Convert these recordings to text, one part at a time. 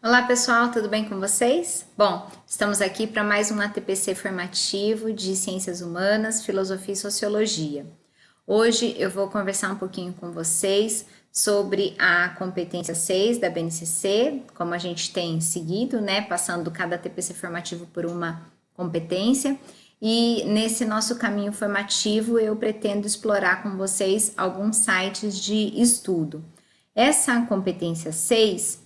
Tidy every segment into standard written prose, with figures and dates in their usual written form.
Olá pessoal, tudo bem com vocês? Bom, estamos aqui para mais um ATPC formativo de Ciências Humanas, Filosofia e Sociologia. Hoje eu vou conversar um pouquinho com vocês sobre a competência 6 da BNCC, como a gente tem seguido, né, passando cada ATPC formativo por uma competência. E nesse nosso caminho formativo eu pretendo explorar com vocês alguns sites de estudo. Essa competência 6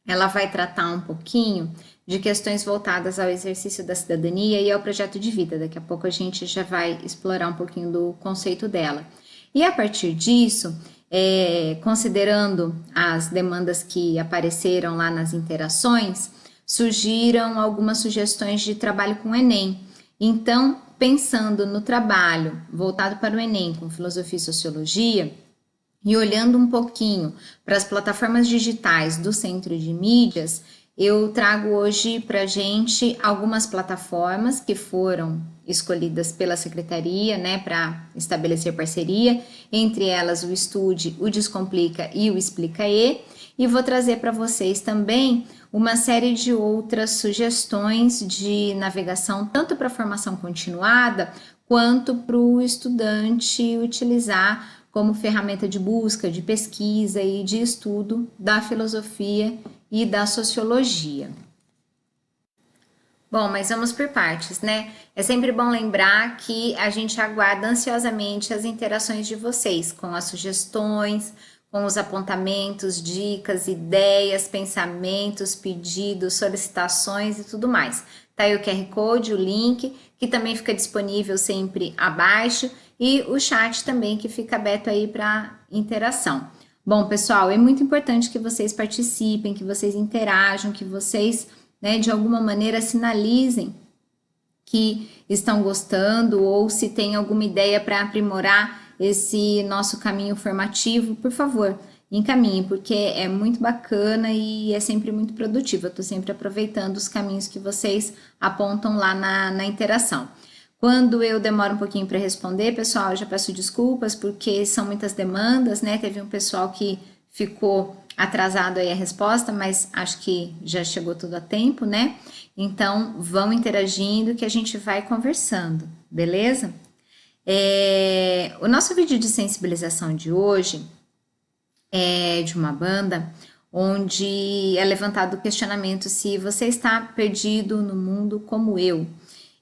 ela vai tratar um pouquinho de questões voltadas ao exercício da cidadania e ao projeto de vida. Daqui a pouco a gente já vai explorar um pouquinho do conceito dela. E a partir disso, considerando as demandas que apareceram lá nas interações, surgiram algumas sugestões de trabalho com o Enem. Então, pensando no trabalho voltado para o Enem com filosofia e sociologia, e olhando um pouquinho para as plataformas digitais do Centro de Mídias, eu trago hoje para a gente algumas plataformas que foram escolhidas pela Secretaria, né, para estabelecer parceria, entre elas o Estude, o Descomplica e o Explica-E, e vou trazer para vocês também uma série de outras sugestões de navegação, tanto para a formação continuada, quanto para o estudante utilizar como ferramenta de busca, de pesquisa e de estudo da filosofia e da sociologia. Bom, mas vamos por partes, né? É sempre bom lembrar que a gente aguarda ansiosamente as interações de vocês, com as sugestões, com os apontamentos, dicas, ideias, pensamentos, pedidos, solicitações e tudo mais. Tá aí o QR Code, o link, que também fica disponível sempre abaixo, e o chat também, que fica aberto aí para interação. Bom, pessoal, é muito importante que vocês participem, que vocês interajam, que vocês, né, de alguma maneira sinalizem que estão gostando ou se tem alguma ideia para aprimorar esse nosso caminho formativo, por favor, encaminhe, porque é muito bacana e é sempre muito produtivo. Eu estou sempre aproveitando os caminhos que vocês apontam lá na interação. Quando eu demoro um pouquinho para responder, pessoal, eu já peço desculpas, porque são muitas demandas, né? Teve um pessoal que ficou atrasado aí a resposta, mas acho que já chegou tudo a tempo, né? Então, vão interagindo que a gente vai conversando, beleza? O nosso vídeo de sensibilização de hoje é de uma banda onde é levantado o questionamento se você está perdido no mundo como eu.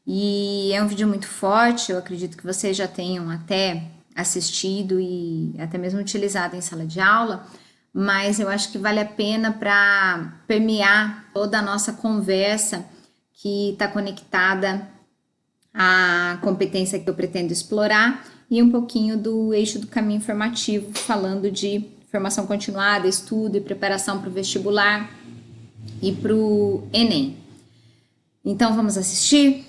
E é um vídeo muito forte, eu acredito que vocês já tenham até assistido e até mesmo utilizado em sala de aula, mas eu acho que vale a pena para permear toda a nossa conversa que está conectada à competência que eu pretendo explorar e um pouquinho do eixo do caminho formativo, falando de formação continuada, estudo e preparação para o vestibular e para o Enem. Então vamos assistir?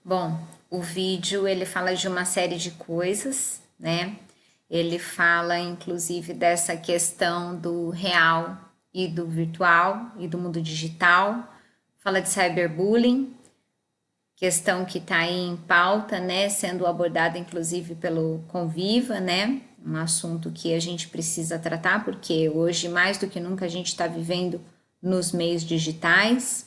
Bom, o vídeo ele fala de uma série de coisas, né? Ele fala inclusive dessa questão do real e do virtual e do mundo digital. Fala de cyberbullying, questão que está aí em pauta, né? Sendo abordada inclusive pelo Conviva, né? Um assunto que a gente precisa tratar, porque hoje mais do que nunca a gente está vivendo nos meios digitais.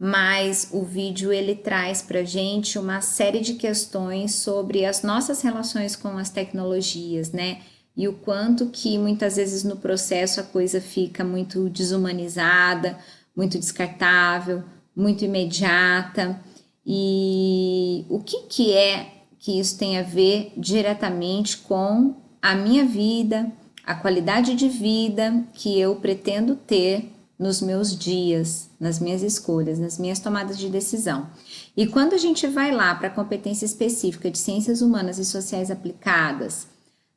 Mas o vídeo ele traz para gente uma série de questões sobre as nossas relações com as tecnologias, né? E o quanto que muitas vezes no processo a coisa fica muito desumanizada, muito descartável, muito imediata. E o que é que isso tem a ver diretamente com a minha vida, a qualidade de vida que eu pretendo ter nos meus dias, nas minhas escolhas, nas minhas tomadas de decisão. E quando a gente vai lá para a competência específica de ciências humanas e sociais aplicadas,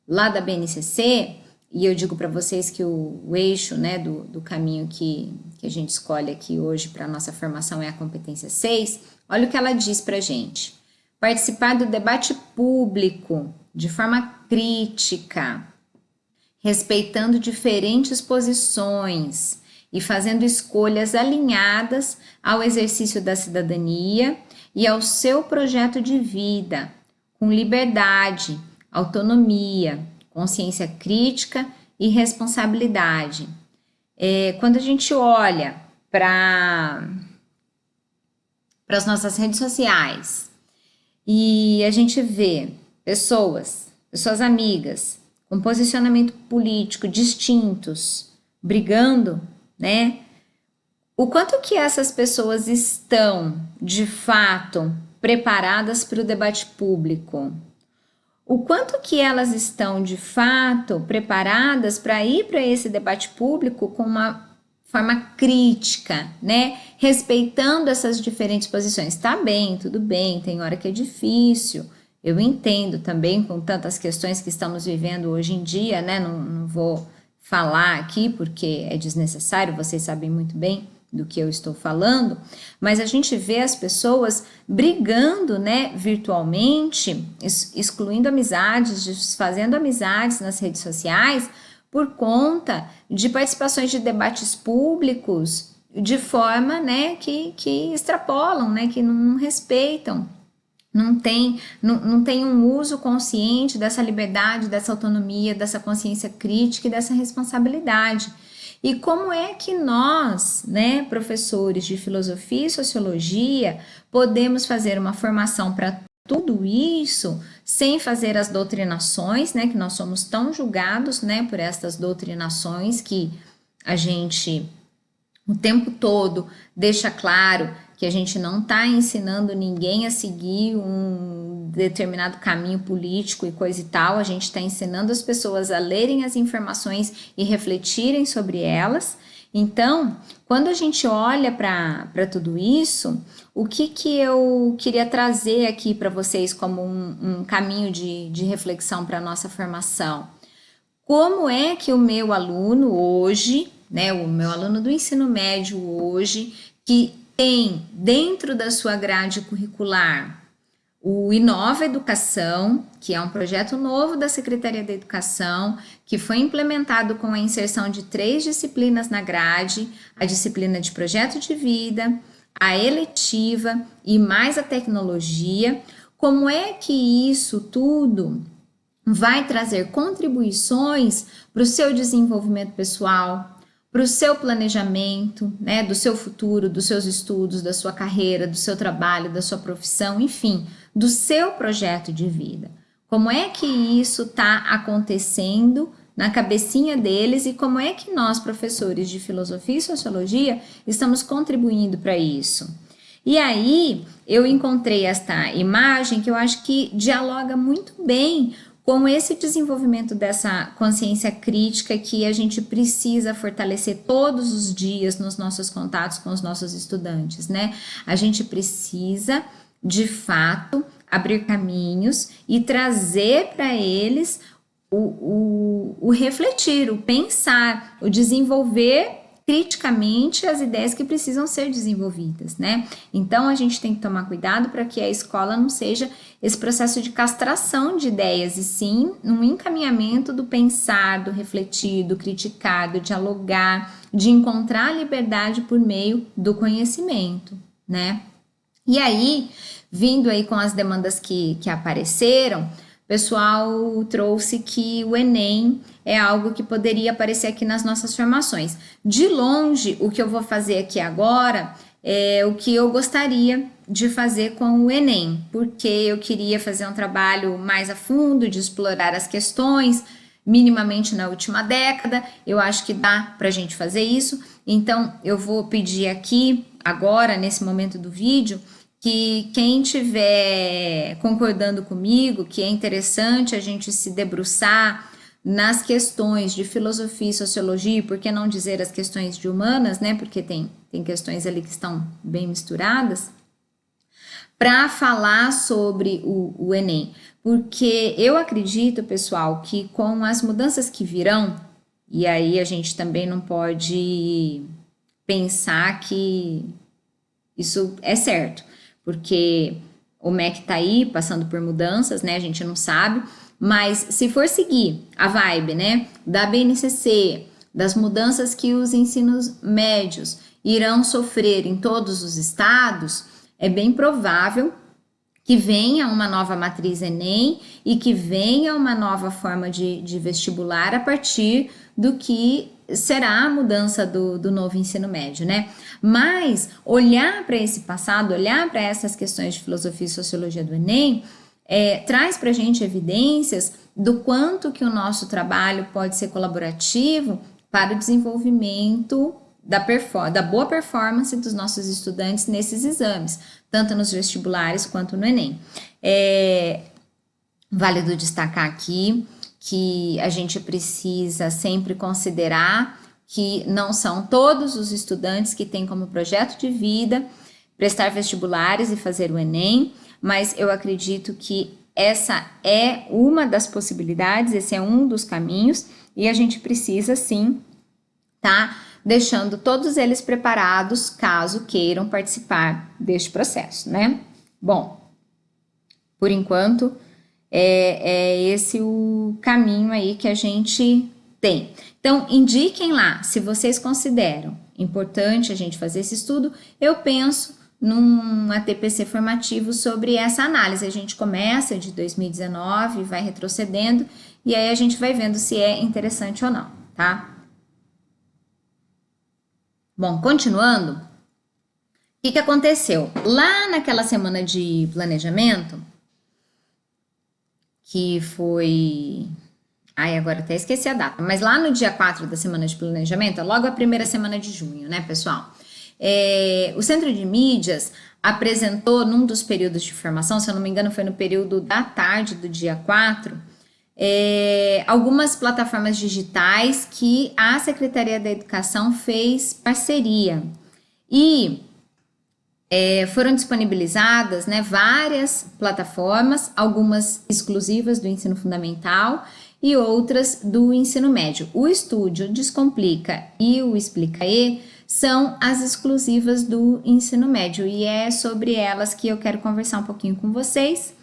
lá da BNCC, e eu digo para vocês que o eixo, né, do caminho que a gente escolhe aqui hoje para a nossa formação é a competência 6, olha o que ela diz para a gente. Participar do debate público de forma crítica, respeitando diferentes posições e fazendo escolhas alinhadas ao exercício da cidadania e ao seu projeto de vida, com liberdade, autonomia, consciência crítica e responsabilidade. Quando a gente olha para as nossas redes sociais e a gente vê pessoas amigas, com posicionamento político distintos, brigando, né? O quanto que essas pessoas estão, de fato, preparadas para o debate público? O quanto que elas estão, de fato, preparadas para ir para esse debate público com uma forma crítica, né? Respeitando essas diferentes posições. Tá bem, tudo bem, tem hora que é difícil. Eu entendo também com tantas questões que estamos vivendo hoje em dia, né? Não vou falar aqui porque é desnecessário, vocês sabem muito bem do que eu estou falando, mas a gente vê as pessoas brigando, né, virtualmente, excluindo amizades, desfazendo amizades nas redes sociais por conta de participações de debates públicos de forma, né, que extrapolam, né, que não respeitam. Não tem um uso consciente dessa liberdade, dessa autonomia, dessa consciência crítica e dessa responsabilidade. E como é que nós, né, professores de filosofia e sociologia, podemos fazer uma formação para tudo isso sem fazer as doutrinações, né, que nós somos tão julgados, né, por estas doutrinações que a gente o tempo todo deixa claro que a gente não está ensinando ninguém a seguir um determinado caminho político e coisa e tal, a gente está ensinando as pessoas a lerem as informações e refletirem sobre elas. Então, quando a gente olha para tudo isso, o que eu queria trazer aqui para vocês como um caminho de reflexão para a nossa formação? Como é que o meu aluno hoje, né, o meu aluno do ensino médio hoje, que tem dentro da sua grade curricular o Inova Educação, que é um projeto novo da Secretaria da Educação, que foi implementado com a inserção de 3 disciplinas na grade, a disciplina de projeto de vida, a eletiva e mais a tecnologia. Como é que isso tudo vai trazer contribuições para o seu desenvolvimento pessoal, para o seu planejamento, né, do seu futuro, dos seus estudos, da sua carreira, do seu trabalho, da sua profissão, enfim, do seu projeto de vida. Como é que isso está acontecendo na cabecinha deles e como é que nós, professores de filosofia e sociologia, estamos contribuindo para isso? E aí eu encontrei esta imagem que eu acho que dialoga muito bem com esse desenvolvimento dessa consciência crítica que a gente precisa fortalecer todos os dias nos nossos contatos com os nossos estudantes, né? A gente precisa, de fato, abrir caminhos e trazer para eles o refletir, o pensar, o desenvolver criticamente as ideias que precisam ser desenvolvidas, né? Então a gente tem que tomar cuidado para que a escola não seja esse processo de castração de ideias, e sim um encaminhamento do pensar, do refletir, do criticar, do dialogar, de encontrar a liberdade por meio do conhecimento, né? E aí, vindo aí com as demandas que apareceram, o pessoal trouxe que o Enem é algo que poderia aparecer aqui nas nossas formações. De longe, o que eu vou fazer aqui agora é o que eu gostaria de fazer com o Enem, porque eu queria fazer um trabalho mais a fundo, de explorar as questões, minimamente na última década. Eu acho que dá para a gente fazer isso. Então, eu vou pedir aqui, agora, nesse momento do vídeo, que quem estiver concordando comigo, que é interessante a gente se debruçar nas questões de filosofia e sociologia, e por que não dizer as questões de humanas, né? Porque tem questões ali que estão bem misturadas, para falar sobre o Enem. Porque eu acredito, pessoal, que com as mudanças que virão, e aí a gente também não pode pensar que isso é certo, porque o MEC tá aí passando por mudanças, né? A gente não sabe, mas se for seguir a vibe, né, da BNCC, das mudanças que os ensinos médios irão sofrer em todos os estados, é bem provável que venha uma nova matriz Enem e que venha uma nova forma de vestibular a partir do que será a mudança do novo ensino médio, né? Mas olhar para esse passado, olhar para essas questões de filosofia e sociologia do Enem, traz para a gente evidências do quanto que o nosso trabalho pode ser colaborativo para o desenvolvimento da boa performance dos nossos estudantes nesses exames, tanto nos vestibulares quanto no Enem. Válido destacar aqui que a gente precisa sempre considerar que não são todos os estudantes que têm como projeto de vida prestar vestibulares e fazer o Enem, mas eu acredito que essa é uma das possibilidades, esse é um dos caminhos, e a gente precisa sim tá deixando todos eles preparados caso queiram participar deste processo, né? Bom, por enquanto é esse o caminho aí que a gente tem. Então, indiquem lá se vocês consideram importante a gente fazer esse estudo. Eu penso num ATPC formativo sobre essa análise. A gente começa de 2019, vai retrocedendo e aí a gente vai vendo se é interessante ou não, tá? Bom, continuando, o que aconteceu? Lá naquela semana de planejamento, que foi... Ai, agora até esqueci a data, mas lá no dia 4 da semana de planejamento, logo a primeira semana de junho, né, pessoal? O Centro de Mídias apresentou num dos períodos de formação, se eu não me engano foi no período da tarde do dia 4, algumas plataformas digitais que a Secretaria da Educação fez parceria e foram disponibilizadas, né, várias plataformas, algumas exclusivas do ensino fundamental e outras do ensino médio. O Estúdio Descomplica e o Explicae são as exclusivas do ensino médio e é sobre elas que eu quero conversar um pouquinho com vocês.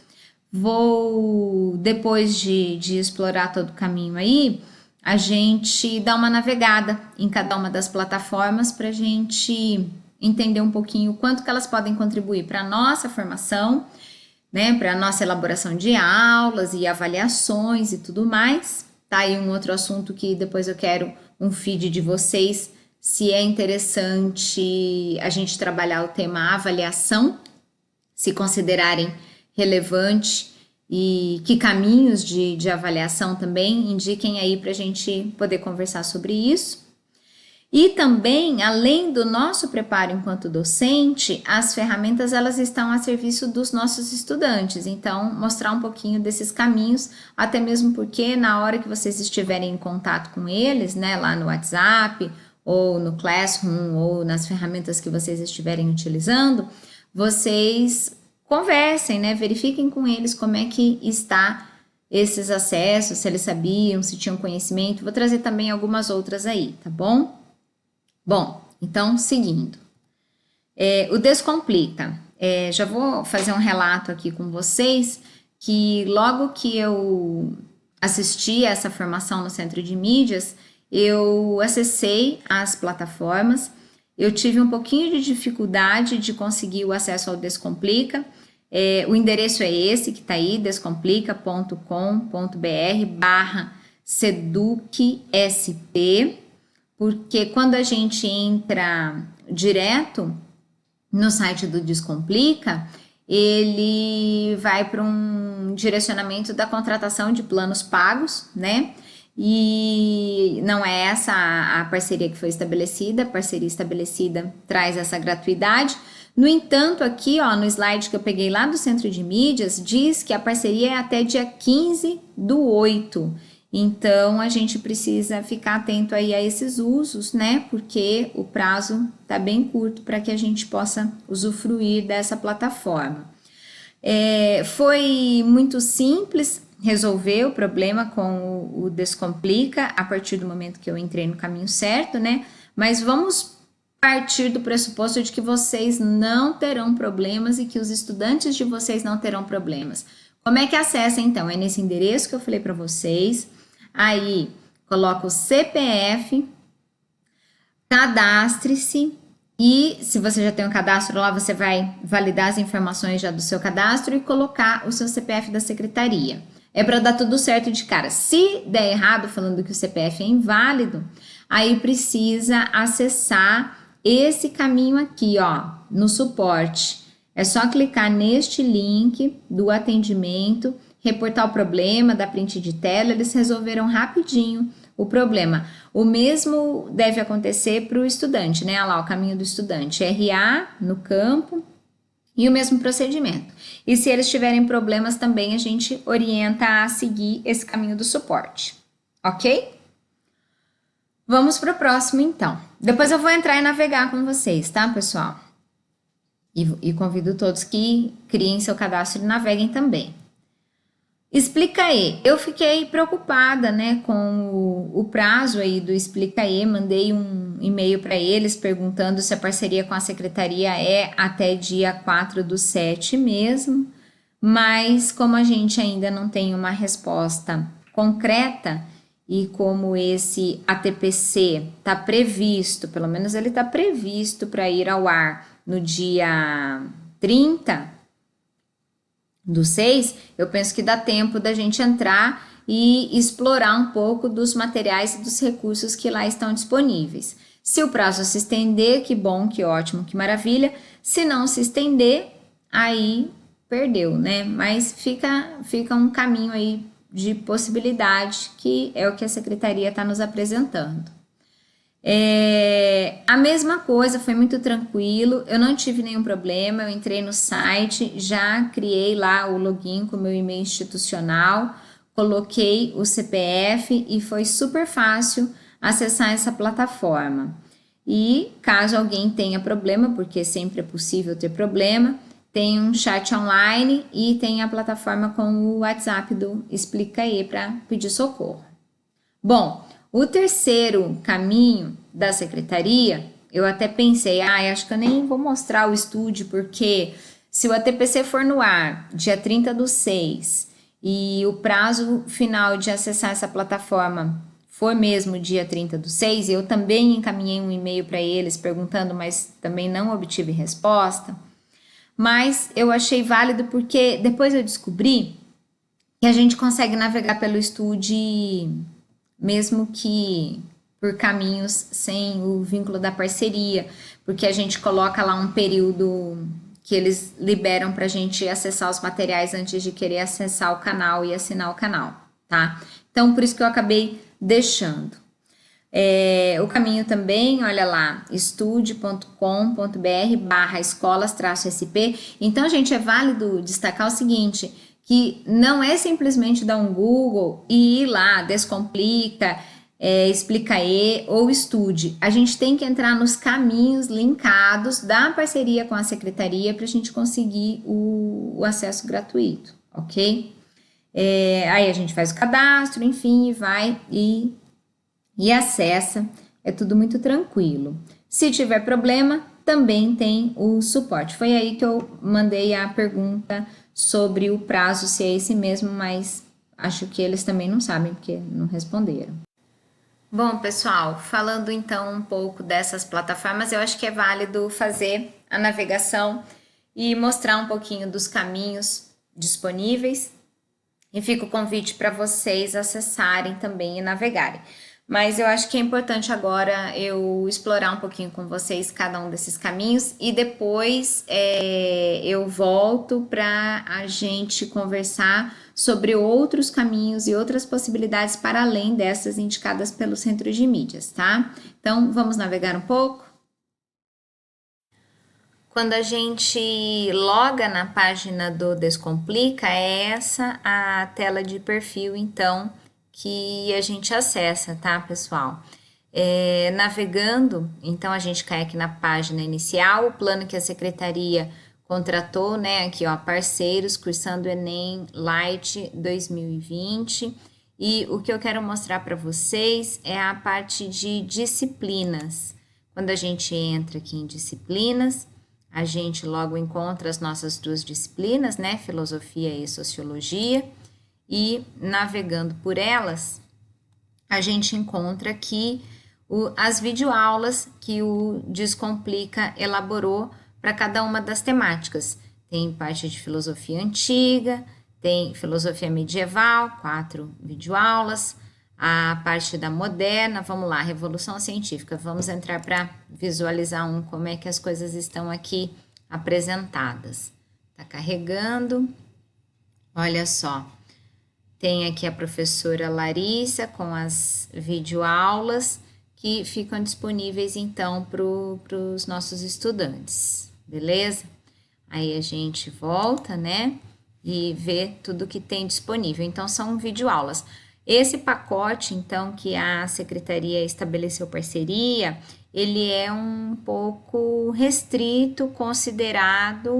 Vou, depois de explorar todo o caminho aí, a gente dá uma navegada em cada uma das plataformas para a gente entender um pouquinho o quanto que elas podem contribuir para a nossa formação, né, para a nossa elaboração de aulas e avaliações e tudo mais. Tá aí um outro assunto que depois eu quero um feed de vocês, se é interessante a gente trabalhar o tema avaliação, se considerarem relevante e que caminhos de avaliação também, indiquem aí para a gente poder conversar sobre isso. E também, além do nosso preparo enquanto docente, as ferramentas elas estão a serviço dos nossos estudantes. Então, mostrar um pouquinho desses caminhos, até mesmo porque na hora que vocês estiverem em contato com eles, né, lá no WhatsApp, ou no Classroom, ou nas ferramentas que vocês estiverem utilizando, vocês conversem, né, verifiquem com eles como é que está esses acessos, se eles sabiam, se tinham conhecimento. Vou trazer também algumas outras aí, tá bom? Bom, então, seguindo. O Descomplica. Já vou fazer um relato aqui com vocês que logo que eu assisti essa formação no Centro de Mídias, eu acessei as plataformas, eu tive um pouquinho de dificuldade de conseguir o acesso ao Descomplica. O endereço é esse que está aí, descomplica.com.br/seducsp, porque quando a gente entra direto no site do Descomplica, ele vai para um direcionamento da contratação de planos pagos, né? E não é essa a parceria que foi estabelecida, a parceria estabelecida traz essa gratuidade. No entanto, aqui ó, no slide que eu peguei lá do Centro de Mídias, diz que a parceria é até dia 15/8. Então, a gente precisa ficar atento aí a esses usos, né? Porque o prazo tá bem curto para que a gente possa usufruir dessa plataforma. Foi muito simples resolver o problema com o Descomplica a partir do momento que eu entrei no caminho certo, né? Mas vamos partir do pressuposto de que vocês não terão problemas e que os estudantes de vocês não terão problemas. Como é que acessa então? É nesse endereço que eu falei para vocês. Aí, coloca o CPF, cadastre-se e se você já tem um cadastro lá, você vai validar as informações já do seu cadastro e colocar o seu CPF da secretaria. É para dar tudo certo de cara. Se der errado, falando que o CPF é inválido, aí precisa acessar esse caminho aqui, ó, no suporte. É só clicar neste link do atendimento, reportar o problema, dar print de tela, eles resolveram rapidinho o problema. O mesmo deve acontecer para o estudante, né? Olha lá, o caminho do estudante, RA no campo e o mesmo procedimento. E se eles tiverem problemas também, a gente orienta a seguir esse caminho do suporte, ok? Vamos para o próximo então. Depois eu vou entrar e navegar com vocês, tá, pessoal? E convido todos que criem seu cadastro e naveguem também. Explica aí. Eu fiquei preocupada, né, com o prazo aí do Explica aí. Mandei um e-mail para eles perguntando se a parceria com a secretaria é até dia 4/7 mesmo, mas como a gente ainda não tem uma resposta concreta e como esse ATPC está previsto, pelo menos ele está previsto para ir ao ar no dia 30/6, eu penso que dá tempo da gente entrar e explorar um pouco dos materiais e dos recursos que lá estão disponíveis. Se o prazo se estender, que bom, que ótimo, que maravilha. Se não se estender, aí perdeu, né? Mas fica um caminho aí de possibilidade, que é o que a secretaria está nos apresentando. A mesma coisa, foi muito tranquilo, eu não tive nenhum problema, eu entrei no site, já criei lá o login com o meu e-mail institucional, coloquei o CPF e foi super fácil acessar essa plataforma. E caso alguém tenha problema, porque sempre é possível ter problema, tem um chat online e tem a plataforma com o WhatsApp do Explica aí para pedir socorro. Bom, o terceiro caminho da secretaria, eu até pensei, acho que eu nem vou mostrar o estúdio, porque se o ATPC for no ar dia 30/6 e o prazo final de acessar essa plataforma for mesmo dia 30/6, eu também encaminhei um e-mail para eles perguntando, mas também não obtive resposta. Mas eu achei válido porque depois eu descobri que a gente consegue navegar pelo estúdio mesmo que por caminhos sem o vínculo da parceria, porque a gente coloca lá um período que eles liberam para a gente acessar os materiais antes de querer acessar o canal e assinar o canal, tá? Então, por isso que eu acabei deixando. O caminho também, olha lá, estude.com.br/escolas-sp. Então, gente, é válido destacar o seguinte, que não é simplesmente dar um Google e ir lá, Descomplica, Explica aí ou Estude. A gente tem que entrar nos caminhos linkados da parceria com a secretaria para a gente conseguir o acesso gratuito, ok? Aí a gente faz o cadastro, enfim, e vai e acessa é tudo muito tranquilo. Se tiver problema, também tem o suporte. Foi aí que eu mandei a pergunta sobre o prazo, se é esse mesmo, mas acho que eles também não sabem, porque não responderam. Bom, pessoal, falando então um pouco dessas plataformas, eu acho que é válido fazer a navegação e mostrar um pouquinho dos caminhos disponíveis. E fica o convite para vocês acessarem também e navegarem. Mas eu acho que é importante agora eu explorar um pouquinho com vocês cada um desses caminhos e depois eu volto para a gente conversar sobre outros caminhos e outras possibilidades para além dessas indicadas pelo Centro de Mídias, tá? Então, vamos navegar um pouco? Quando a gente loga na página do Descomplica, é essa a tela de perfil, então, que a gente acessa, tá, pessoal? Navegando, então a gente cai aqui na página inicial, o plano que a secretaria contratou, né, aqui ó, parceiros, cursando Enem Light 2020. E o que eu quero mostrar para vocês é a parte de disciplinas. Quando a gente entra aqui em disciplinas, a gente logo encontra as nossas duas disciplinas, né, filosofia e sociologia, e navegando por elas, a gente encontra aqui as videoaulas que o Descomplica elaborou para cada uma das temáticas. Tem parte de filosofia antiga, tem filosofia medieval, 4 videoaulas, a parte da moderna, vamos lá, revolução científica, vamos entrar para visualizar como é que as coisas estão aqui apresentadas. Tá carregando, olha só, tem aqui a professora Larissa com as videoaulas que ficam disponíveis então para os nossos estudantes, beleza? Aí a gente volta, né, e vê tudo que tem disponível. Então, são videoaulas. Esse pacote, então, que a secretaria estabeleceu parceria, ele é um pouco restrito, considerando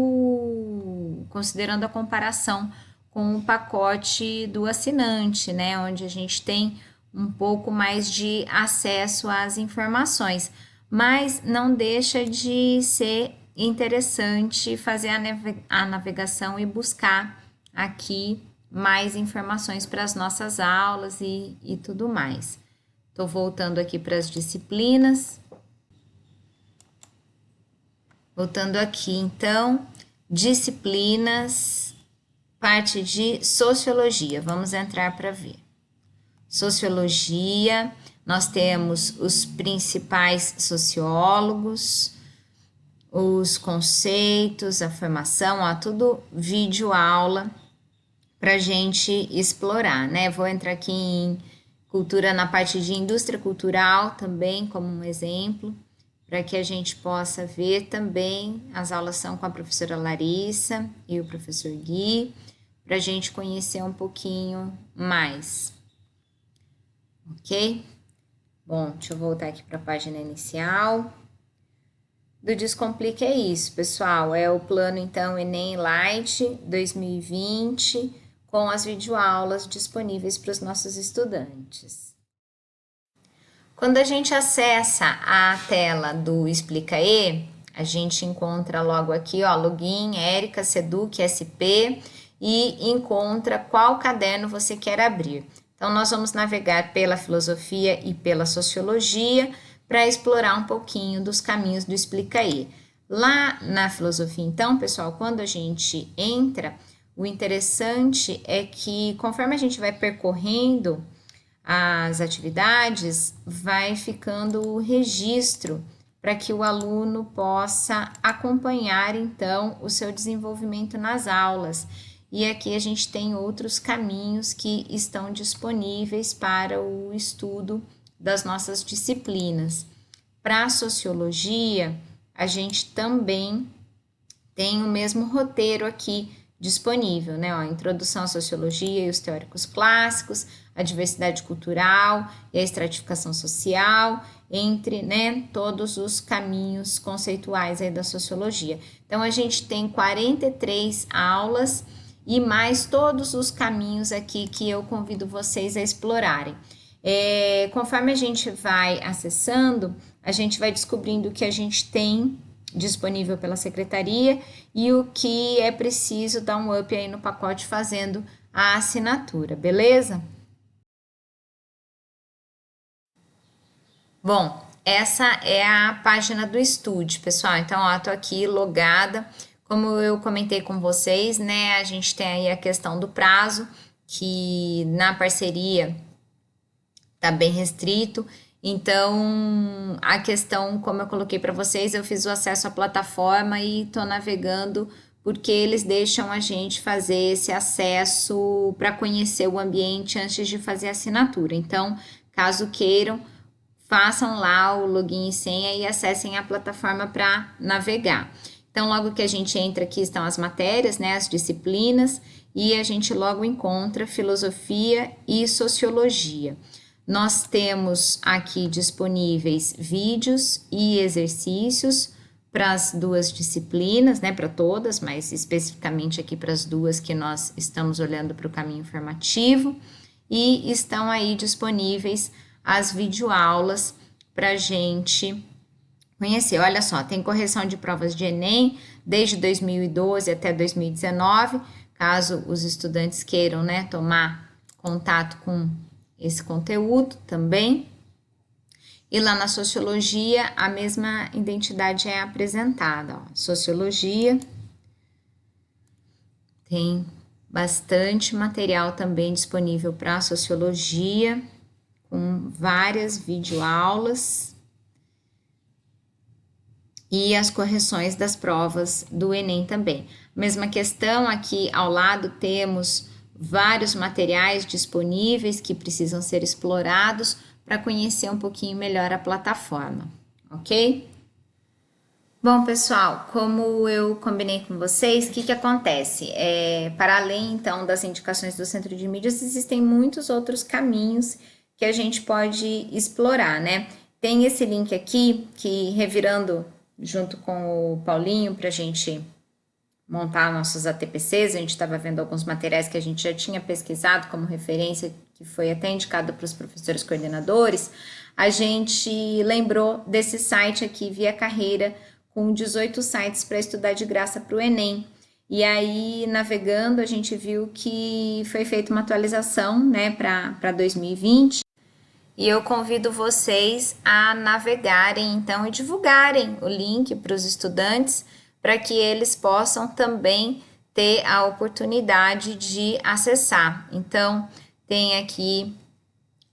a comparação com o pacote do assinante, né, onde a gente tem um pouco mais de acesso às informações, mas não deixa de ser interessante fazer a navegação e buscar aqui mais informações para as nossas aulas e tudo mais. Estou voltando aqui para as disciplinas. Voltando aqui, então, disciplinas, parte de sociologia. Vamos entrar para ver. Sociologia, nós temos os principais sociólogos, os conceitos, a formação, ó, tudo vídeo aula para a gente explorar, né? Vou entrar aqui em cultura na parte de indústria cultural também, como um exemplo, para que a gente possa ver também. As aulas são com a professora Larissa e o professor Gui, para a gente conhecer um pouquinho mais. Ok? Bom, deixa eu voltar aqui para a página inicial. Do Descomplica é isso, pessoal. É o plano, então, Enem Light 2020, com as videoaulas disponíveis para os nossos estudantes. Quando a gente acessa a tela do Explica E, a gente encontra logo aqui, ó, login, Érica, Seduc, SP, e encontra qual caderno você quer abrir. Então, nós vamos navegar pela filosofia e pela sociologia para explorar um pouquinho dos caminhos do Explica E. Lá na filosofia, então, pessoal, quando a gente entra, o interessante é que conforme a gente vai percorrendo as atividades, vai ficando o registro para que o aluno possa acompanhar, então, o seu desenvolvimento nas aulas. E aqui a gente tem outros caminhos que estão disponíveis para o estudo das nossas disciplinas. Para a sociologia, a gente também tem o mesmo roteiro aqui disponível, né? Ó, introdução à sociologia e os teóricos clássicos, a diversidade cultural e a estratificação social, entre, né, todos os caminhos conceituais aí da sociologia. Então, a gente tem 43 aulas e mais todos os caminhos aqui que eu convido vocês a explorarem. Conforme a gente vai acessando, a gente vai descobrindo o que a gente tem disponível pela secretaria e o que é preciso dar um up aí no pacote fazendo a assinatura, beleza? Bom, essa é a página do Estude, pessoal. Então, ó, tô aqui logada. Como eu comentei com vocês, né? A gente tem aí a questão do prazo, que na parceria tá bem restrito. Então, a questão, como eu coloquei para vocês, eu fiz o acesso à plataforma e tô navegando porque eles deixam a gente fazer esse acesso para conhecer o ambiente antes de fazer a assinatura. Então, caso queiram, façam lá o login e senha e acessem a plataforma para navegar. Então, logo que a gente entra aqui estão as matérias, né, as disciplinas, e a gente logo encontra filosofia e sociologia. Nós temos aqui disponíveis vídeos e exercícios para as duas disciplinas, né, para todas, mas especificamente aqui para as duas que nós estamos olhando para o caminho formativo, e estão aí disponíveis as videoaulas para a gente conhecer. Olha só, tem correção de provas de Enem desde 2012 até 2019, caso os estudantes queiram, né, tomar contato com esse conteúdo também. E lá na sociologia, a mesma identidade é apresentada. Ó. Sociologia tem bastante material também disponível para sociologia, com várias videoaulas e as correções das provas do Enem também. Mesma questão, aqui ao lado temos vários materiais disponíveis que precisam ser explorados para conhecer um pouquinho melhor a plataforma, ok? Bom, pessoal, como eu combinei com vocês, o que acontece? Para além, então, das indicações do Centro de Mídias, existem muitos outros caminhos que a gente pode explorar, né? Tem esse link aqui, que revirando junto com o Paulinho para a gente montar nossos ATPCs, a gente estava vendo alguns materiais que a gente já tinha pesquisado como referência, que foi até indicado para os professores coordenadores, a gente lembrou desse site aqui, Via Carreira, com 18 sites para estudar de graça para o Enem. E aí, navegando, a gente viu que foi feita uma atualização, né, para 2020. E eu convido vocês a navegarem, então, e divulgarem o link para os estudantes, para que eles possam também ter a oportunidade de acessar. Então, tem aqui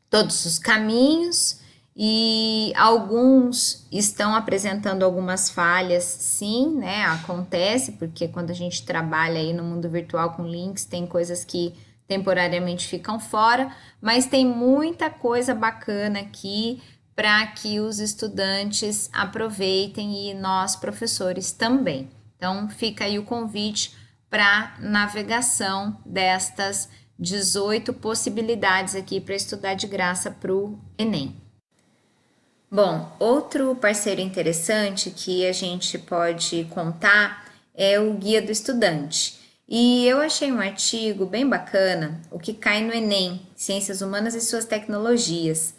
todos os caminhos e alguns estão apresentando algumas falhas, sim, né? Acontece, porque quando a gente trabalha aí no mundo virtual com links, tem coisas que temporariamente ficam fora, mas tem muita coisa bacana aqui para que os estudantes aproveitem e nós, professores, também. Então, fica aí o convite para navegação destas 18 possibilidades aqui para estudar de graça para o Enem. Bom, outro parceiro interessante que a gente pode contar é o Guia do Estudante. E eu achei um artigo bem bacana, o que cai no Enem, Ciências Humanas e Suas Tecnologias,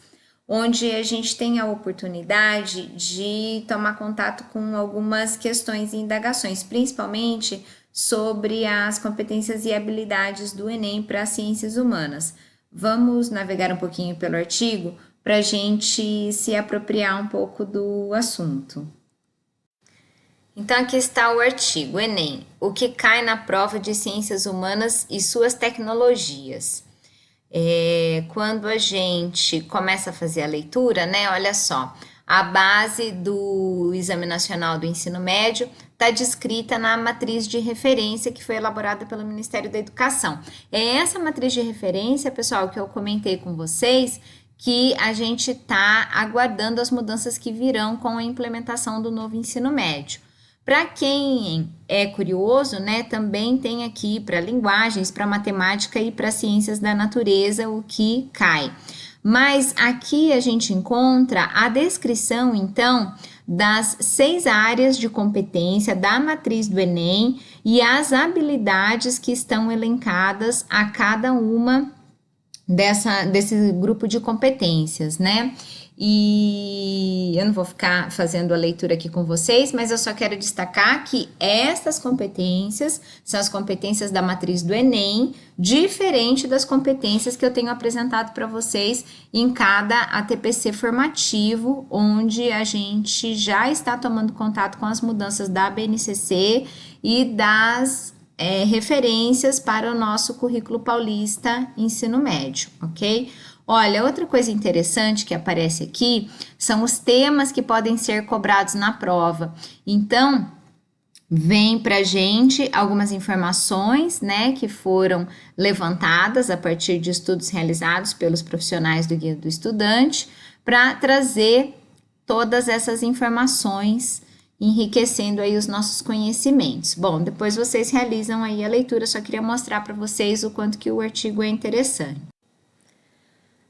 onde a gente tem a oportunidade de tomar contato com algumas questões e indagações, principalmente sobre as competências e habilidades do Enem para as ciências humanas. Vamos navegar um pouquinho pelo artigo para a gente se apropriar um pouco do assunto. Então, aqui está o artigo, Enem, o que cai na prova de ciências humanas e suas tecnologias. Quando a gente começa a fazer a leitura, né, olha só, a base do Exame Nacional do Ensino Médio está descrita na matriz de referência que foi elaborada pelo Ministério da Educação. É essa matriz de referência, pessoal, que eu comentei com vocês, que a gente está aguardando as mudanças que virão com a implementação do novo ensino médio. Para quem é curioso, né, também tem aqui para linguagens, para matemática e para ciências da natureza o que cai. Mas aqui a gente encontra a descrição, então, das 6 áreas de competência da matriz do Enem e as habilidades que estão elencadas a cada uma desse grupo de competências, né? E eu não vou ficar fazendo a leitura aqui com vocês, mas eu só quero destacar que essas competências são as competências da matriz do Enem, diferente das competências que eu tenho apresentado para vocês em cada ATPC formativo, onde a gente já está tomando contato com as mudanças da BNCC e das referências para o nosso currículo paulista ensino médio, ok? Olha, outra coisa interessante que aparece aqui são os temas que podem ser cobrados na prova. Então, vem pra gente algumas informações, né, que foram levantadas a partir de estudos realizados pelos profissionais do Guia do Estudante, para trazer todas essas informações, enriquecendo aí os nossos conhecimentos. Bom, depois vocês realizam aí a leitura, só queria mostrar para vocês o quanto que o artigo é interessante.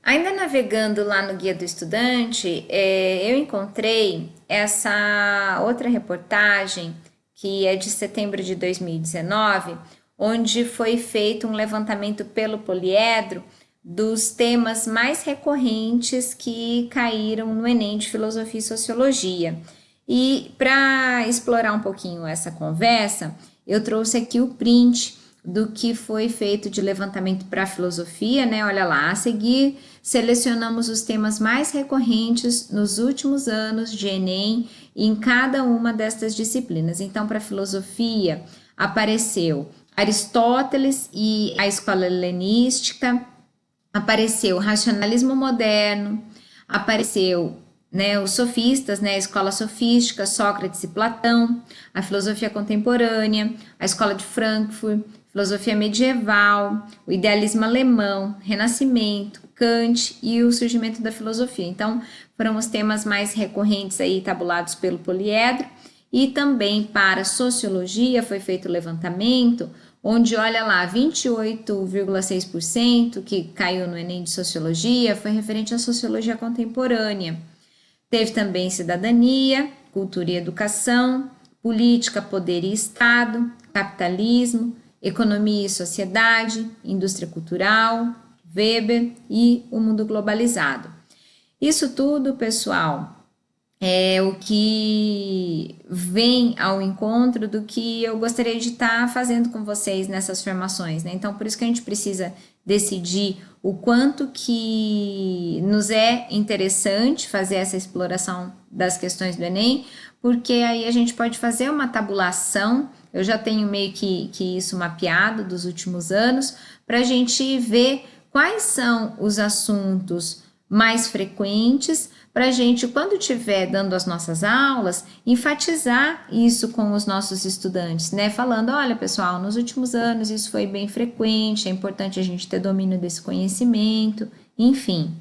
Ainda navegando lá no Guia do Estudante, eu encontrei essa outra reportagem, que é de setembro de 2019, onde foi feito um levantamento pelo Poliedro dos temas mais recorrentes que caíram no Enem de Filosofia e Sociologia. E para explorar um pouquinho essa conversa, eu trouxe aqui o print do que foi feito de levantamento para filosofia, né? Olha lá, a seguir selecionamos os temas mais recorrentes nos últimos anos de Enem em cada uma destas disciplinas. Então, para filosofia, apareceu Aristóteles e a escola helenística, apareceu o racionalismo moderno, apareceu, né, os sofistas, né, a escola sofística, Sócrates e Platão, a filosofia contemporânea, a escola de Frankfurt, filosofia medieval, o idealismo alemão, Renascimento, Kant e o surgimento da filosofia. Então, foram os temas mais recorrentes aí tabulados pelo Poliedro. E também para sociologia foi feito o levantamento, onde, olha lá, 28,6% que caiu no Enem de Sociologia foi referente à sociologia contemporânea. Teve também cidadania, cultura e educação, política, poder e Estado, capitalismo, economia e sociedade, indústria cultural, Weber e o mundo globalizado. Isso tudo, pessoal, é o que vem ao encontro do que eu gostaria de estar fazendo com vocês nessas formações, né? Então, por isso que a gente precisa decidir o quanto que nos é interessante fazer essa exploração das questões do Enem, porque aí a gente pode fazer uma tabulação, eu já tenho meio que isso mapeado dos últimos anos, para a gente ver quais são os assuntos mais frequentes, para a gente, quando estiver dando as nossas aulas, enfatizar isso com os nossos estudantes, né? Falando, olha, pessoal, nos últimos anos isso foi bem frequente, é importante a gente ter domínio desse conhecimento, enfim.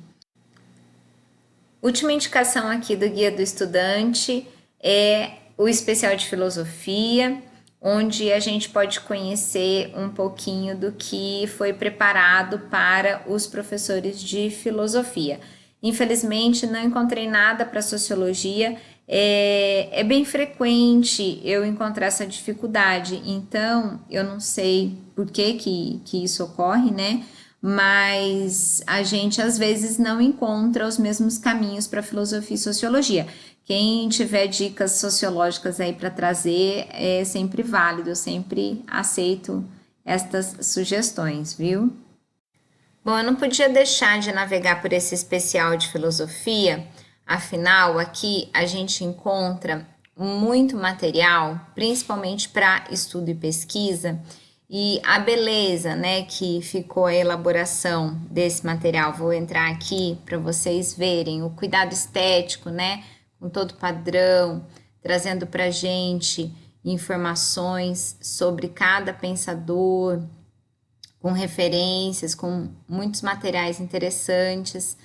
Última indicação aqui do Guia do Estudante é o especial de filosofia, onde a gente pode conhecer um pouquinho do que foi preparado para os professores de filosofia. Infelizmente, não encontrei nada para sociologia, é bem frequente eu encontrar essa dificuldade, então eu não sei por que isso ocorre, né? Mas a gente às vezes não encontra os mesmos caminhos para filosofia e sociologia. Quem tiver dicas sociológicas aí para trazer é sempre válido, eu sempre aceito estas sugestões, viu? Bom, eu não podia deixar de navegar por esse especial de filosofia, afinal, aqui a gente encontra muito material, principalmente para estudo e pesquisa, e a beleza, né, que ficou a elaboração desse material. Vou entrar aqui para vocês verem o cuidado estético, né, com todo padrão, trazendo para a gente informações sobre cada pensador, com referências, com muitos materiais interessantes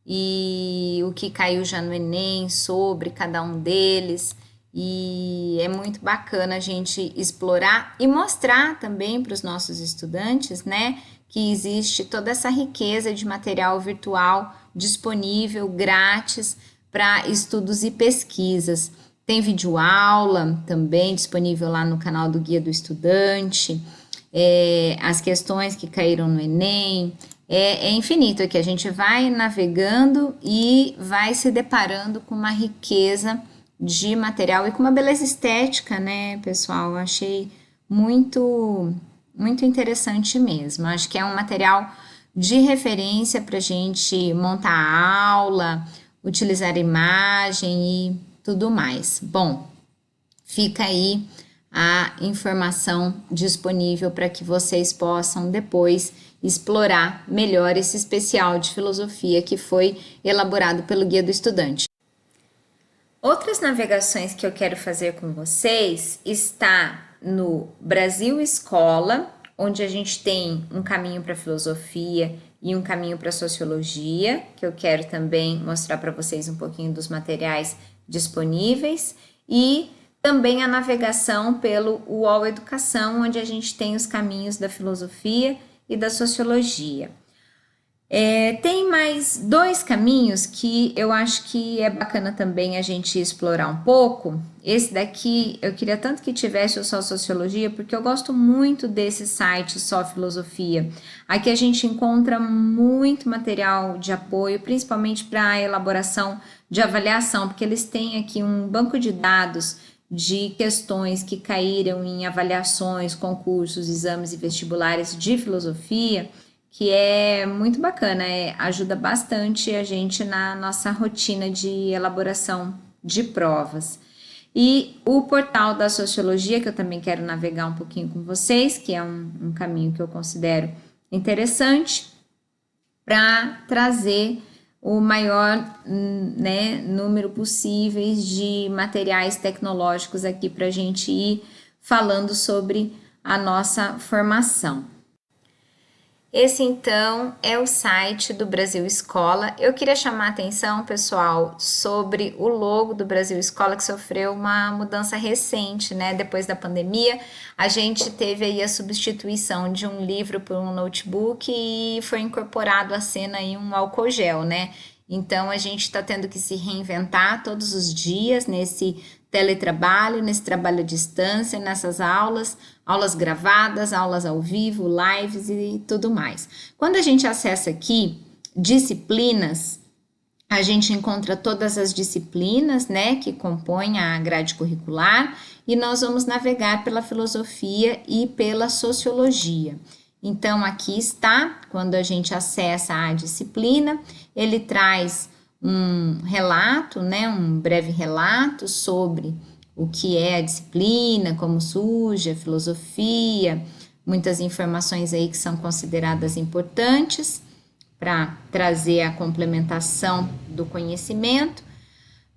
e o que caiu já no Enem sobre cada um deles. E é muito bacana a gente explorar e mostrar também para os nossos estudantes, né, que existe toda essa riqueza de material virtual disponível, grátis, para estudos e pesquisas. Tem videoaula também disponível lá no canal do Guia do Estudante, as questões que caíram no Enem, é infinito aqui. A gente vai navegando e vai se deparando com uma riqueza de material e com uma beleza estética, né, pessoal? Eu achei muito interessante mesmo. Acho que é um material de referência para a gente montar a aula, utilizar imagem e tudo mais. Bom, fica aí a informação disponível para que vocês possam depois explorar melhor esse especial de filosofia que foi elaborado pelo Guia do Estudante. Outras navegações que eu quero fazer com vocês está no Brasil Escola, onde a gente tem um caminho para filosofia e um caminho para sociologia, que eu quero também mostrar para vocês um pouquinho dos materiais disponíveis, e também a navegação pelo UOL Educação, onde a gente tem os caminhos da filosofia e da sociologia. Tem mais dois caminhos que eu acho que é bacana também a gente explorar um pouco. Esse daqui eu queria tanto que tivesse o Só Sociologia, porque eu gosto muito desse site Só Filosofia. Aqui a gente encontra muito material de apoio, principalmente para a elaboração de avaliação, porque eles têm aqui um banco de dados de questões que caíram em avaliações, concursos, exames e vestibulares de filosofia, que é muito bacana, ajuda bastante a gente na nossa rotina de elaboração de provas. E o portal da sociologia, que eu também quero navegar um pouquinho com vocês, que é um caminho que eu considero interessante para trazer o maior, né, número possíveis de materiais tecnológicos aqui para a gente ir falando sobre a nossa formação. Esse então é o site do Brasil Escola. Eu queria chamar a atenção, pessoal, sobre o logo do Brasil Escola, que sofreu uma mudança recente, né? Depois da pandemia, a gente teve aí a substituição de um livro por um notebook e foi incorporado à cena aí um álcool gel, né? Então a gente está tendo que se reinventar todos os dias nesse teletrabalho, nesse trabalho à distância, nessas aulas gravadas, aulas ao vivo, lives e tudo mais. Quando a gente acessa aqui disciplinas, a gente encontra todas as disciplinas, né, que compõem a grade curricular e nós vamos navegar pela filosofia e pela sociologia. Então, aqui está, quando a gente acessa a disciplina, ele traz um relato, né, um breve relato sobre o que é a disciplina, como surge a filosofia, muitas informações aí que são consideradas importantes para trazer a complementação do conhecimento.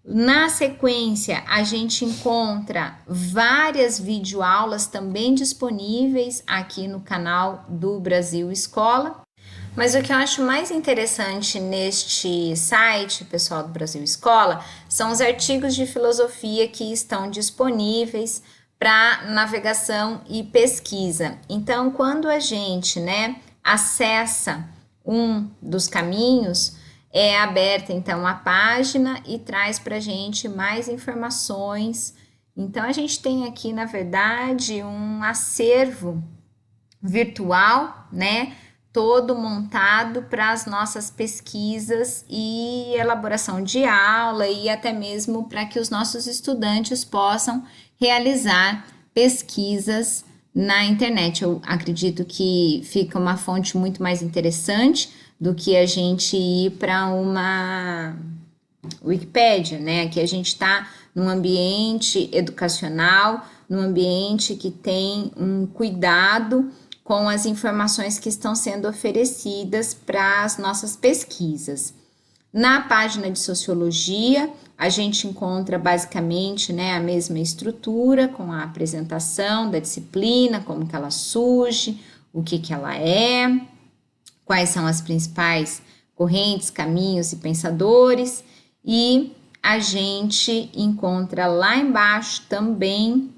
Na sequência, a gente encontra várias videoaulas também disponíveis aqui no canal do Brasil Escola. Mas o que eu acho mais interessante neste site, pessoal do Brasil Escola, são os artigos de filosofia que estão disponíveis para navegação e pesquisa. Então, quando a gente, né, acessa um dos caminhos, é aberta então a página e traz para a gente mais informações. Então, a gente tem aqui, na verdade, um acervo virtual, né? Todo montado para as nossas pesquisas e elaboração de aula e até mesmo para que os nossos estudantes possam realizar pesquisas na internet. Eu acredito que fica uma fonte muito mais interessante do que a gente ir para uma Wikipédia, né? Aqui a gente está num ambiente educacional, num ambiente que tem um cuidado com as informações que estão sendo oferecidas para as nossas pesquisas. Na página de sociologia, a gente encontra basicamente, né, a mesma estrutura, com a apresentação da disciplina, como que ela surge, o que ela é, quais são as principais correntes, caminhos e pensadores, e a gente encontra lá embaixo também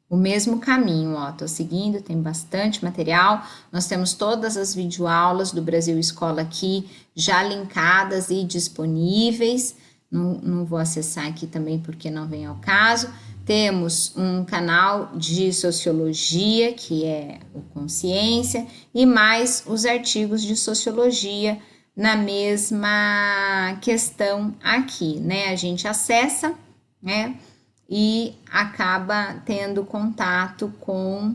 o mesmo caminho, ó, tô seguindo, tem bastante material, nós temos todas as videoaulas do Brasil Escola aqui já linkadas e disponíveis, não vou acessar aqui também porque não vem ao caso, temos um canal de sociologia, que é o Consciência, e mais os artigos de sociologia na mesma questão aqui, né? A gente acessa, né? E acaba tendo contato com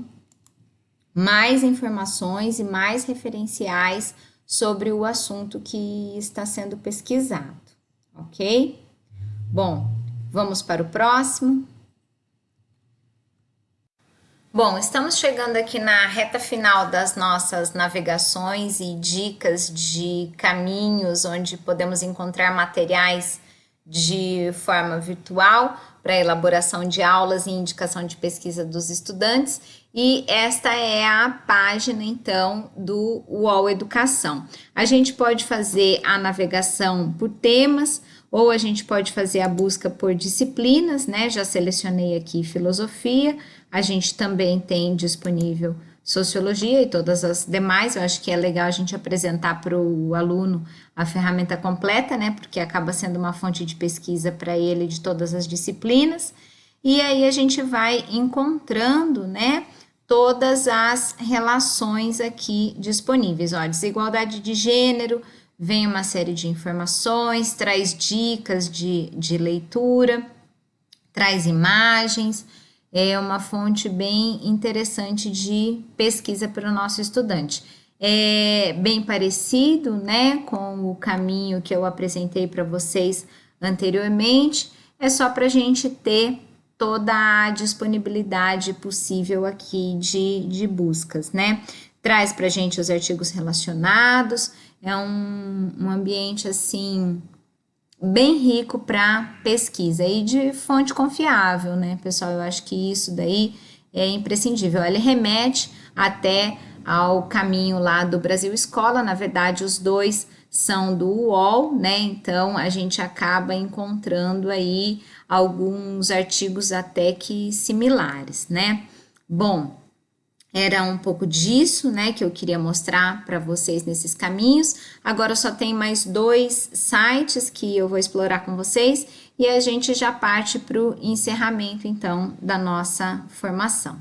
mais informações e mais referenciais sobre o assunto que está sendo pesquisado, ok? Bom, vamos para o próximo. Bom, estamos chegando aqui na reta final das nossas navegações e dicas de caminhos onde podemos encontrar materiais de forma virtual para elaboração de aulas e indicação de pesquisa dos estudantes. E esta é a página, então, do UOL Educação. A gente pode fazer a navegação por temas, ou a gente pode fazer a busca por disciplinas, né? Já selecionei aqui filosofia, a gente também tem disponível sociologia e todas as demais. Eu acho que é legal a gente apresentar para o aluno a ferramenta completa, né? Porque acaba sendo uma fonte de pesquisa para ele de todas as disciplinas. E aí a gente vai encontrando, né? Todas as relações aqui disponíveis. Ó, desigualdade de gênero, vem uma série de informações, traz dicas de leitura, traz imagens, é uma fonte bem interessante de pesquisa para o nosso estudante. É bem parecido, né, com o caminho que eu apresentei para vocês anteriormente, é só para a gente ter toda a disponibilidade possível aqui de buscas, né? Traz para a gente os artigos relacionados, é um ambiente assim bem rico para pesquisa e de fonte confiável, né, pessoal? Eu acho que isso daí é imprescindível. Ele remete até ao caminho lá do Brasil Escola, na verdade, os dois são do UOL, né? Então a gente acaba encontrando aí alguns artigos até que similares, né? Bom, era um pouco disso, né, que eu queria mostrar para vocês nesses caminhos. Agora só tem mais 2 sites que eu vou explorar com vocês e a gente já parte para o encerramento, então, da nossa formação.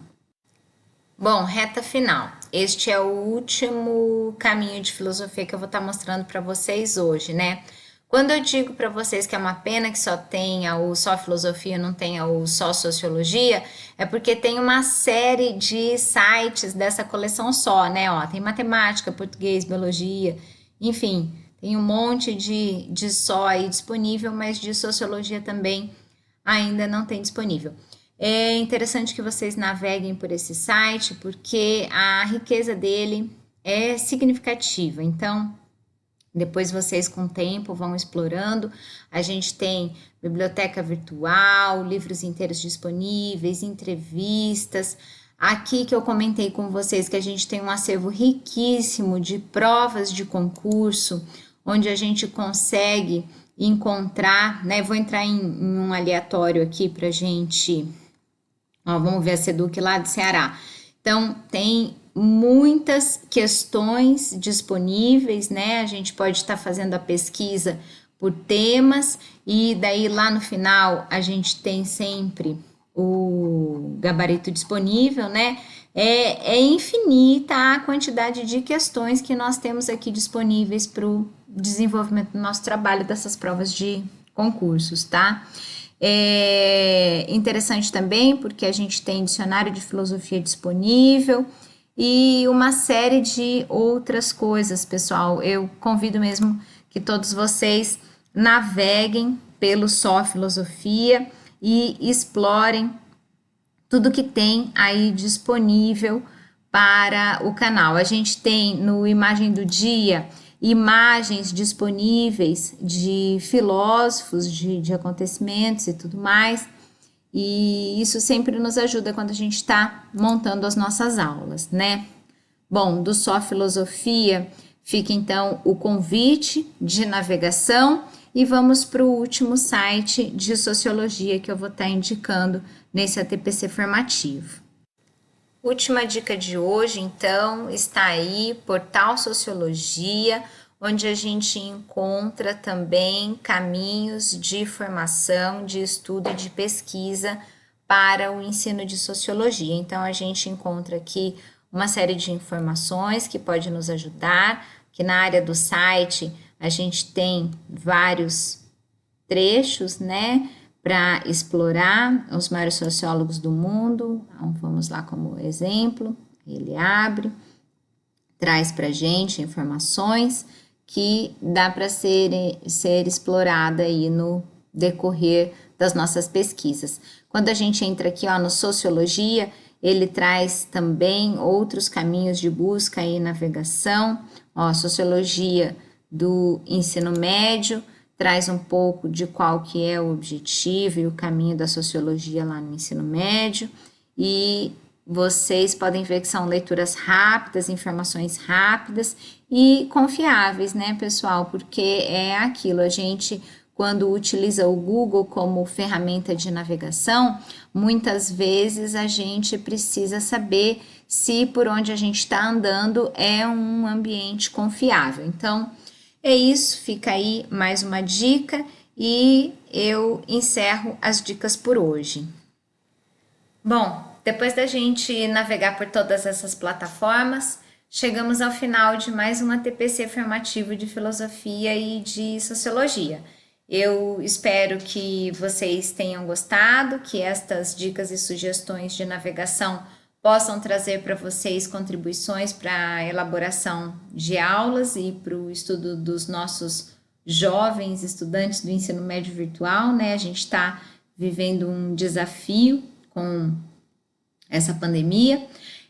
Bom, reta final. Este é o último caminho de filosofia que eu vou estar mostrando para vocês hoje, né? Quando eu digo para vocês que é uma pena que só tenha o só filosofia, não tenha o só sociologia, é porque tem uma série de sites dessa coleção só, né? Ó, tem matemática, português, biologia, enfim, tem um monte de só aí disponível, mas de sociologia também ainda não tem disponível. É interessante que vocês naveguem por esse site, porque a riqueza dele é significativa. Então, depois vocês, com o tempo, vão explorando. A gente tem biblioteca virtual, livros inteiros disponíveis, entrevistas. Aqui que eu comentei com vocês que a gente tem um acervo riquíssimo de provas de concurso, onde a gente consegue encontrar, né? Vou entrar em um aleatório aqui para a gente. Ó, vamos ver a Seduc lá do Ceará. Então, tem muitas questões disponíveis, né? A gente pode estar fazendo a pesquisa por temas e daí lá no final a gente tem sempre o gabarito disponível, né? É infinita a quantidade de questões que nós temos aqui disponíveis para o desenvolvimento do nosso trabalho dessas provas de concursos, tá? É interessante também porque a gente tem dicionário de filosofia disponível e uma série de outras coisas, pessoal. Eu convido mesmo que todos vocês naveguem pelo Só Filosofia e explorem tudo que tem aí disponível para o canal. A gente tem no Imagem do Dia imagens disponíveis de filósofos, de acontecimentos e tudo mais. E isso sempre nos ajuda quando a gente está montando as nossas aulas, né? Bom, do Só Filosofia fica então o convite de navegação e vamos para o último site de sociologia que eu vou estar indicando nesse ATPC formativo. Última dica de hoje, então, está aí, Portal Sociologia, onde a gente encontra também caminhos de formação, de estudo e de pesquisa para o ensino de sociologia. Então, a gente encontra aqui uma série de informações que pode nos ajudar, que na área do site a gente tem vários trechos, né, para explorar os maiores sociólogos do mundo. Então, vamos lá como exemplo, ele abre, traz para a gente informações que dá para ser explorada aí no decorrer das nossas pesquisas. Quando a gente entra aqui ó, no Sociologia, ele traz também outros caminhos de busca e navegação, ó, Sociologia do ensino médio, traz um pouco de qual que é o objetivo e o caminho da sociologia lá no ensino médio, e vocês podem ver que são leituras rápidas, informações rápidas e confiáveis, né, pessoal? Porque é aquilo, a gente, quando utiliza o Google como ferramenta de navegação, muitas vezes a gente precisa saber se por onde a gente está andando é um ambiente confiável. Então, é isso, fica aí mais uma dica e eu encerro as dicas por hoje. Bom, depois da gente navegar por todas essas plataformas, chegamos ao final de mais uma TPC formativo de filosofia e de sociologia. Eu espero que vocês tenham gostado, que estas dicas e sugestões de navegação possam trazer para vocês contribuições para a elaboração de aulas e para o estudo dos nossos jovens estudantes do ensino médio virtual, né? A gente está vivendo um desafio com essa pandemia.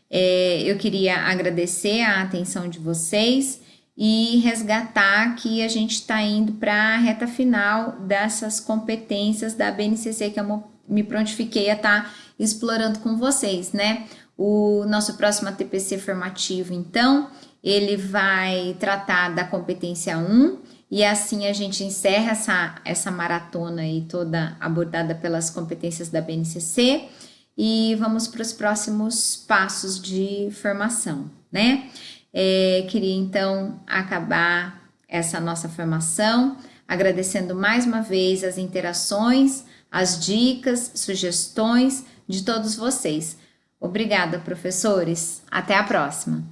Eu queria agradecer a atenção de vocês e resgatar que a gente está indo para a reta final dessas competências da BNCC que eu me prontifiquei a estar explorando com vocês, né? O nosso próximo TPC formativo, então, ele vai tratar da competência 1 e assim a gente encerra essa maratona aí toda abordada pelas competências da BNCC e vamos para os próximos passos de formação, né? Queria então acabar essa nossa formação agradecendo mais uma vez as interações, as dicas, sugestões de todos vocês. Obrigada, professores. Até a próxima.